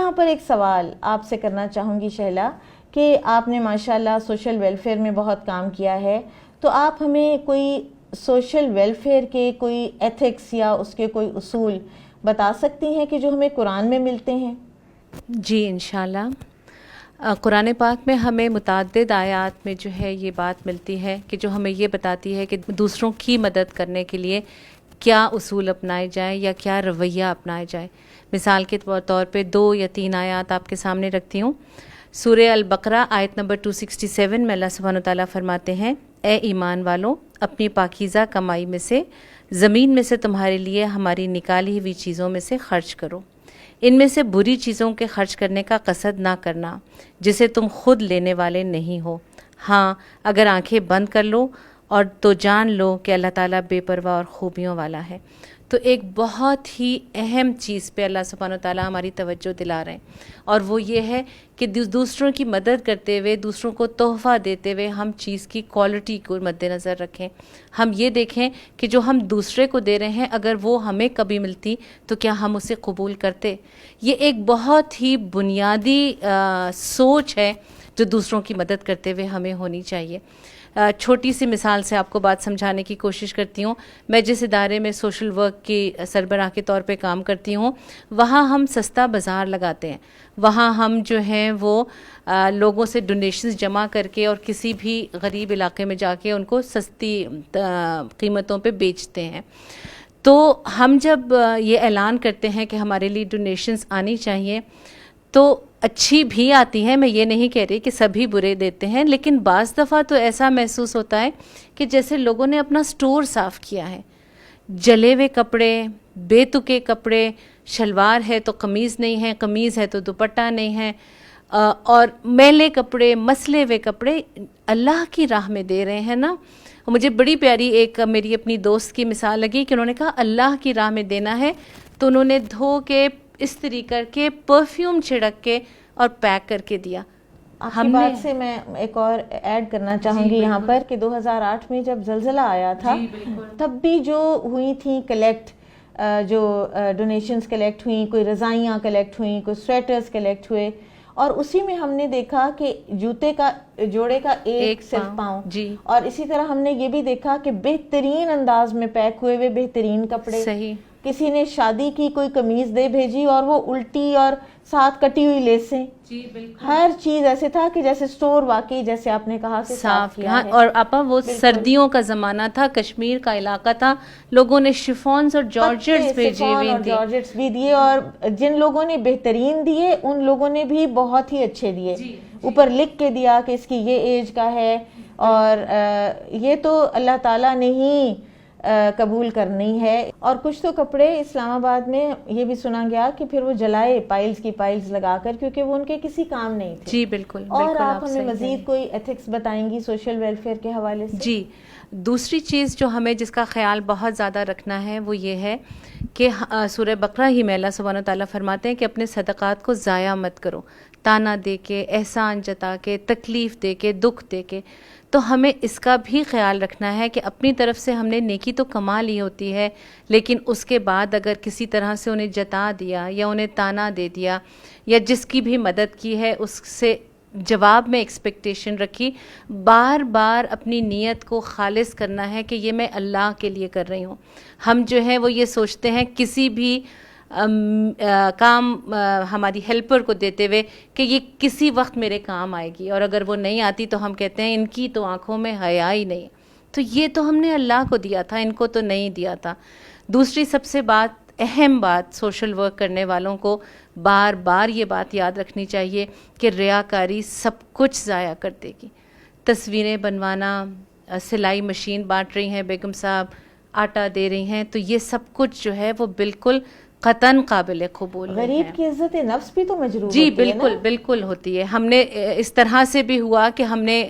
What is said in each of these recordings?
یہاں پر ایک سوال آپ سے کرنا چاہوں گی شہلا کہ آپ نے ماشاءاللہ سوشل ویلفیئر میں بہت کام کیا ہے، تو آپ ہمیں کوئی سوشل ویلفیئر کے کوئی ایتھکس یا اس کے کوئی اصول بتا سکتی ہیں کہ جو ہمیں قرآن میں ملتے ہیں؟ جی انشاءاللہ، قرآن پاک میں ہمیں متعدد آیات میں جو ہے یہ بات ملتی ہے کہ جو ہمیں یہ بتاتی ہے کہ دوسروں کی مدد کرنے کے لیے کیا اصول اپنائے جائیں یا کیا رویہ اپنائے جائے۔ مثال کے طور پہ 2 یا 3 آیات آپ کے سامنے رکھتی ہوں۔ سورہ البقرہ آیت نمبر 267 میں اللہ سبحانہ وتعالیٰ فرماتے ہیں، اے ایمان والو، اپنی پاکیزہ کمائی میں سے زمین میں سے تمہارے لیے ہماری نکالی ہوئی چیزوں میں سے خرچ کرو، ان میں سے بری چیزوں کے خرچ کرنے کا قصد نہ کرنا جسے تم خود لینے والے نہیں ہو، ہاں اگر آنکھیں بند کر لو اور تو جان لو کہ اللہ تعالیٰ بے پرواہ اور خوبیوں والا ہے۔ تو ایک بہت ہی اہم چیز پہ اللہ سبحانہ وتعالیٰ ہماری توجہ دلا رہے ہیں، اور وہ یہ ہے کہ دوسروں کی مدد کرتے ہوئے، دوسروں کو تحفہ دیتے ہوئے ہم چیز کی کوالٹی کو مد نظر رکھیں۔ ہم یہ دیکھیں کہ جو ہم دوسرے کو دے رہے ہیں اگر وہ ہمیں کبھی ملتی تو کیا ہم اسے قبول کرتے۔ یہ ایک بہت ہی بنیادی سوچ ہے جو دوسروں کی مدد کرتے ہوئے ہمیں ہونی چاہیے۔ چھوٹی سی مثال سے آپ کو بات سمجھانے کی کوشش کرتی ہوں۔ میں جس ادارے میں سوشل ورک کی سربراہ کے طور پہ کام کرتی ہوں، وہاں ہم سستا بازار لگاتے ہیں۔ وہاں ہم جو ہیں وہ لوگوں سے ڈونیشنز جمع کر کے اور کسی بھی غریب علاقے میں جا کے ان کو سستی قیمتوں پہ بیچتے ہیں۔ تو ہم جب یہ اعلان کرتے ہیں کہ ہمارے لیے ڈونیشنز آنی چاہیے تو اچھی بھی آتی ہیں، میں یہ نہیں کہہ رہی کہ سبھی برے دیتے ہیں، لیکن بعض دفعہ تو ایسا محسوس ہوتا ہے کہ جیسے لوگوں نے اپنا سٹور صاف کیا ہے، جلے ہوئے کپڑے، بے تکے کپڑے، شلوار ہے تو قمیض نہیں ہے، قمیض ہے تو دوپٹہ نہیں ہے، اور میلے کپڑے، مسلے ہوئے کپڑے اللہ کی راہ میں دے رہے ہیں نا۔ مجھے بڑی پیاری ایک میری اپنی دوست کی مثال لگی کہ انہوں نے کہا اللہ کی راہ میں دینا ہے تو انہوں نے دھو کے استری کر کے پرفیوم چھڑک کے اور پیک کر کے دیا۔ آپ کی بات سے میں ایک اور ایڈ کرنا چاہوں گی یہاں پر کہ 2008 میں جب زلزلہ آیا تھا تب بھی جو ہوئی تھیں کلیکٹ، جو ڈونیشنز کلیکٹ ہوئیں، کوئی رضائیاں کلیکٹ ہوئیں، کوئی سویٹرز کلیکٹ ہوئے، اور اسی میں ہم نے دیکھا کہ جوتے کا جوڑے کا ایک صرف پاؤں، اور اسی طرح ہم نے یہ بھی دیکھا کہ بہترین انداز میں پیک ہوئے ہوئے بہترین کپڑے۔ صحیح، کسی نے شادی کی کوئی قمیض دے بھیجی اور وہ الٹی اور ساتھ کٹی ہوئی لیسیں، ہر چیز ایسے تھا کہ جیسے سٹور واقعی جیسے آپ نے کہا کہ صاف کیا ہے۔ اور آپا وہ سردیوں کا زمانہ تھا، کشمیر کا علاقہ تھا، لوگوں نے شفونز اور جارجٹس بھیجے ہوئے تھے، جارجٹس بھی دیے، اور جن لوگوں نے بہترین دیے ان لوگوں نے بھی بہت ہی اچھے دیے، اوپر لکھ کے دیا کہ اس کی یہ ایج کا ہے، اور یہ تو اللہ تعالیٰ نے ہی قبول کرنی ہے۔ اور کچھ تو کپڑے اسلام آباد میں یہ بھی سنا گیا کہ پھر وہ جلائے پائلز کی پائلز لگا کر، کیونکہ وہ ان کے کسی کام نہیں تھے۔ جی بالکل۔ اور آپ ہمیں مزید کوئی ایتھکس بتائیں گی سوشل ویلفیئر کے حوالے سے؟ جی، دوسری چیز جو ہمیں جس کا خیال بہت زیادہ رکھنا ہے وہ یہ ہے کہ سورہ بقرہ ہی میں اللہ سبحانہ تعالیٰ فرماتے ہیں کہ اپنے صدقات کو ضائع مت کرو، تانا دے کے، احسان جتا کے، تکلیف دے کے، دکھ دے کے۔ تو ہمیں اس کا بھی خیال رکھنا ہے کہ اپنی طرف سے ہم نے نیکی تو کما لی ہوتی ہے، لیکن اس کے بعد اگر کسی طرح سے انہیں جتا دیا یا انہیں تانا دے دیا یا جس کی بھی مدد کی ہے اس سے جواب میں ایکسپیکٹیشن رکھی، بار بار اپنی نیت کو خالص کرنا ہے کہ یہ میں اللہ کے لیے کر رہی ہوں۔ ہم جو ہے وہ یہ سوچتے ہیں کسی بھی کام ہماری ہیلپر کو دیتے ہوئے کہ یہ کسی وقت میرے کام آئے گی، اور اگر وہ نہیں آتی تو ہم کہتے ہیں ان کی تو آنکھوں میں حیا ہی نہیں، تو یہ تو ہم نے اللہ کو دیا تھا، ان کو تو نہیں دیا تھا۔ دوسری سب سے اہم بات سوشل ورک کرنے والوں کو بار بار یہ بات یاد رکھنی چاہیے کہ ریاکاری سب کچھ ضائع کر دے گی۔ تصویریں بنوانا، سلائی مشین بانٹ رہی ہیں بیگم صاحب، آٹا دے رہی ہیں، تو یہ سب کچھ جو ہے وہ بالکل قطعاً قابل قبول نہیں ہے۔ غریب کی عزت نفس بھی تو مجروح جی ہوتی ہے نا؟ بالکل بالکل ہوتی ہے۔ ہم نے اس طرح سے بھی ہوا کہ ہم نے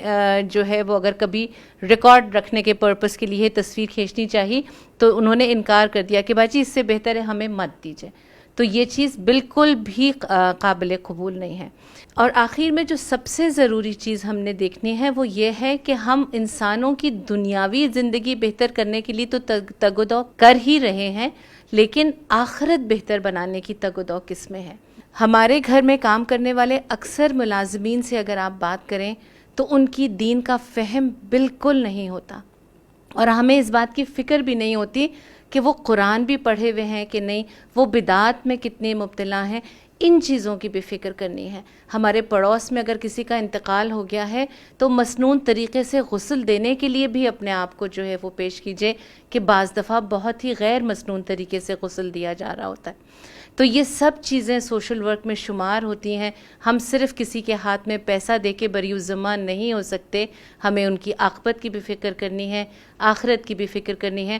جو ہے وہ اگر کبھی ریکارڈ رکھنے کے پرپس کے لیے تصویر کھینچنی چاہی تو انہوں نے انکار کر دیا کہ باجی اس سے بہتر ہے ہمیں مت دیجیے، تو یہ چیز بالکل بھی قابل قبول نہیں ہے۔ اور آخر میں جو سب سے ضروری چیز ہم نے دیکھنی ہے وہ یہ ہے کہ ہم انسانوں کی دنیاوی زندگی بہتر کرنے کے لیے تو تگ و دو کر ہی رہے ہیں، لیکن آخرت بہتر بنانے کی تگ و دو کس میں ہے؟ ہمارے گھر میں کام کرنے والے اکثر ملازمین سے اگر آپ بات کریں تو ان کی دین کا فہم بالکل نہیں ہوتا، اور ہمیں اس بات کی فکر بھی نہیں ہوتی کہ وہ قرآن بھی پڑھے ہوئے ہیں کہ نہیں، وہ بدعات میں کتنے مبتلا ہیں، ان چیزوں کی بھی فکر کرنی ہے۔ ہمارے پڑوس میں اگر کسی کا انتقال ہو گیا ہے تو مسنون طریقے سے غسل دینے کے لیے بھی اپنے آپ کو جو ہے وہ پیش کیجئے، کہ بعض دفعہ بہت ہی غیر مسنون طریقے سے غسل دیا جا رہا ہوتا ہے۔ تو یہ سب چیزیں سوشل ورک میں شمار ہوتی ہیں۔ ہم صرف کسی کے ہاتھ میں پیسہ دے کے بری الذمہ نہیں ہو سکتے، ہمیں ان کی عاقبت کی بھی فکر کرنی ہے، آخرت کی بھی فکر کرنی ہے۔